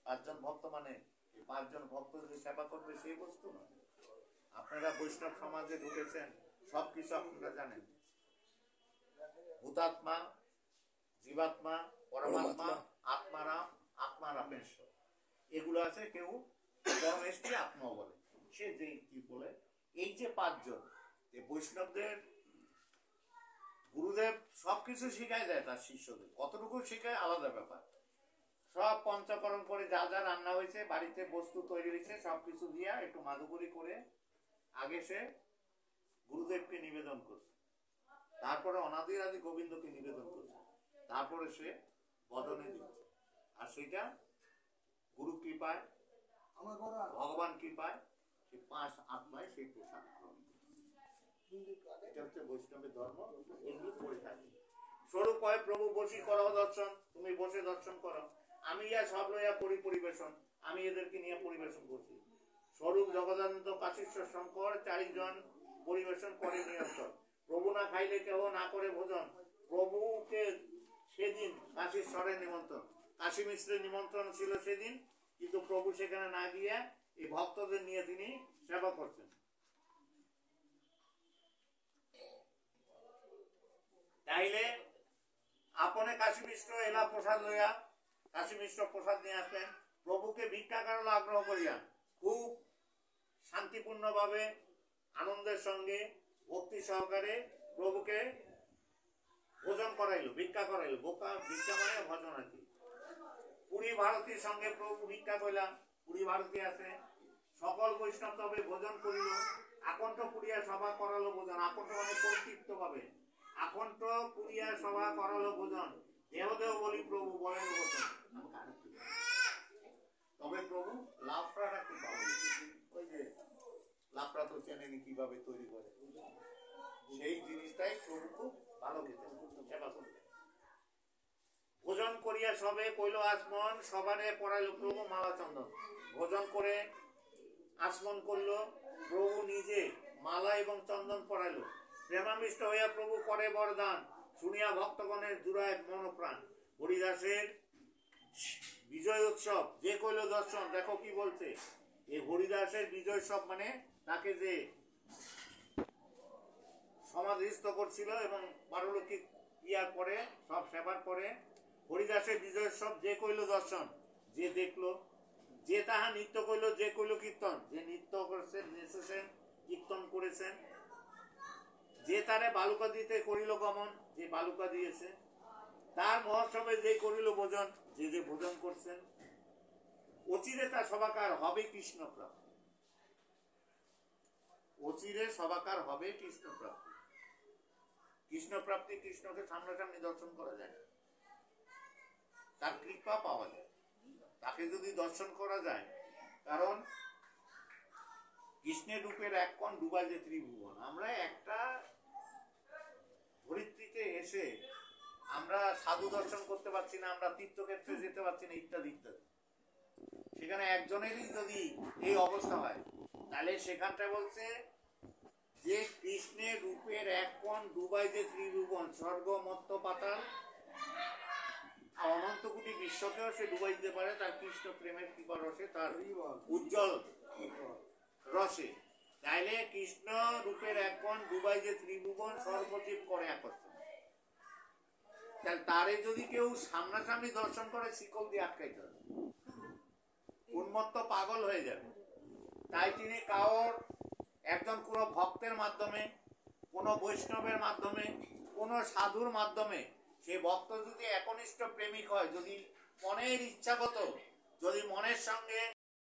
পাঁচজন ভক্ত মানে এই পাঁচজন ভক্ত যে সেবা করবে সেই বস্তু নয়। আপনারা বৈষ্ণব সমাজে ঢুকেছেন, সবকিছু আপনারা জানেন। ভূতাত্মা, জীবাত্মা, পরমাত্মা, আত্মারাম, আত্মারামেশ্বর, এগুলো আছে। কেউ পরমেষ্টি আত্মা বলে, সে যে কি বলে। এই যে পাঁচজন, এই বৈষ্ণবদের গুরুদেব সবকিছু শিখাই দেয় তার শিষ্যদের, কতটুকু শিখায় আলাদা ব্যাপার। সব পঞ্চকরণ করে যা যা রান্না হয়েছে, বাড়িতে বস্তু তৈরি হয়েছে, সবকিছু দিয়া একটু মাধুকরী করে আগে সে গুরুদেবকে নিবেদন করছে, তারপরে অনাদির আদি গোবিন্দকে নিবেদন করছে, তারপরে সে বদনে দিচ্ছে। আর সেটা গুরু কৃপায়, ভগবান কৃপায়, সে পাঁচ আত্মায় সেই প্রসাদ গ্রহণ করে। এটা হচ্ছে বৈষ্ণবের ধর্ম। এগুলো করে থাকে। স্বরূপ হয় প্রভু বসি করো দর্শন, তুমি বসে দর্শন করো, আমি ইয়া সব লইয়া করি পরিবেশন, আমি এদেরকে নিয়ে পরিবেশন করছি। স্বরূপ জগদানন্দ কাশীশ্বর শঙ্কর চারিজন পরিবেশন করে নিরন্তর। প্রভু না খাইলে কেহ না করে ভোজন, প্রভুকে সেদিন কাশীশ্বরের নিমন্ত্রণ, কাশী মিশ্রের নিমন্ত্রণ ছিল সেদিন, কিন্তু প্রভু সেখানে না গিয়ে এই ভক্তদের নিয়ে তিনি সেবা করছেন। তাইলে আপনে কাশী মিশ্র এলা প্রসাদ লইয়া, কাশী মিশ্র প্রসাদ নিয়ে আসলেন, প্রভুকে ভিক্ষা করার আগ্রহ করিয়া খুব শান্তিপূর্ণ ভাবে আনন্দের সঙ্গে ভক্তি সহকারে প্রভুকে ভোজন করাইলো, ভিক্ষা করাইলো। ভিক্ষা মানে ভজন আর কি। পুরী ভারতীর সঙ্গে প্রভু ভিক্ষা কইলাম, পুরী ভারতী আছে, সকল বৈষ্ণব তবে ভোজন করিল, আকণ্ঠ পুরিয়া সভা করালো ভোজন। আকণ্ঠ মানে পরিতৃপ্ত ভাবে, আকণ্ঠ পুরিয়া সভা করালো ভোজন, দেহ দেহ বলি প্রভু বলেন ভোজন। তবে প্রভু লাফড়াটা কি পাবে, ওই যে লাফড়া তো চেনেনি কিভাবে তৈরি করে, সেই জিনিসটাই প্রভু খুব ভালো খেতেন, সেবা করতেন। ভোজন করিয়া সবে কইল আসমন, সবারে পড়াইল প্রভু মালা চন্দন। ভোজন করে আসমন করল, প্রভু নিজে মালা এবং চন্দন পড়াইল। প্রেমামিষ্ট হইয়া প্রভু করে বরদান, শুনিয়া ভক্তগণের জুড়ায় মনপ্রাণ। হরিদাসের বিজয় উৎসব যে কইল দর্শন, দেখো কি বলছে। এই হরিদাসের বিজয় উৎসব মানে তাকে যে সমাধিস্থ করছিল এবং পারলৌকিক ক্রিয়ার পরে, সব সেবার পরে, হরিদাসের বিজয় উৎসব যে কইল দর্শন, যে দেখলো, যে তাহা নৃত্য কইল, যে কইল কীর্তন, যে নৃত্য করেছেন, নেচেছেন, কীর্তন করেছেন, যে তারে বালুকা দিতে করিল গমন, যে বালুকা দিয়েছে, তার মহোৎসবে যে করিল ভোজন, যে যে ভোজন করছেন, অচিরে তার সবাকার হবে কৃষ্ণ প্রাপ্তি। অচিরে সবাকার হবে কৃষ্ণ প্রাপ্তি। কৃষ্ণ প্রাপ্তি, কৃষ্ণকে সামনাসামনি দর্শন করা যায়, তার কৃপা পাওয়া যায়, তাকে যদি দর্শন করা যায়। কারণ কৃষ্ণের রূপের এক কোণ ডুবায় যে ত্রিভুবন। আমরা একটা ধরিত্রীতে এসে আমরা সাধু দর্শন করতে পারছি না, আমরা তীর্থক্ষেত্রে যেতে পারছি না, ইত্যাদি ইত্যাদি। সেখানে একজনেরই যদি এই অবস্থা হয়, তাহলে সেখানটা বলছে যে কৃষ্ণের রূপের এক কোণ ডুবায় যে ত্রিভুবন, স্বর্গ মর্ত্য পাতাল অনন্ত কোটি বিশ্বকেও সে ডুবাই দিতে পারে তার কৃষ্ণ প্রেমের কৃপা রসে, তার উজ্জ্বল রসে। তাইলে কৃষ্ণ রূপের এক কোণ ডুবাই যে ত্রিভুবন, সর্বজীব করে একত্র। তাহলে তারে যদি কেউ সামনাসামনি দর্শন করে, শিকল দিয়ে আটকাইতে হবে, উন্মত্ত পাগল হয়ে যাবে। তাই তিনি কাউর একজন কোনো ভক্তের মাধ্যমে, কোনো বৈষ্ণবের মাধ্যমে, কোনো সাধুর মাধ্যমে, সে ভক্ত যদি একনিষ্ঠ প্রেমিক হয়, যদি মনের ইচ্ছাগত, যদি মনের সঙ্গে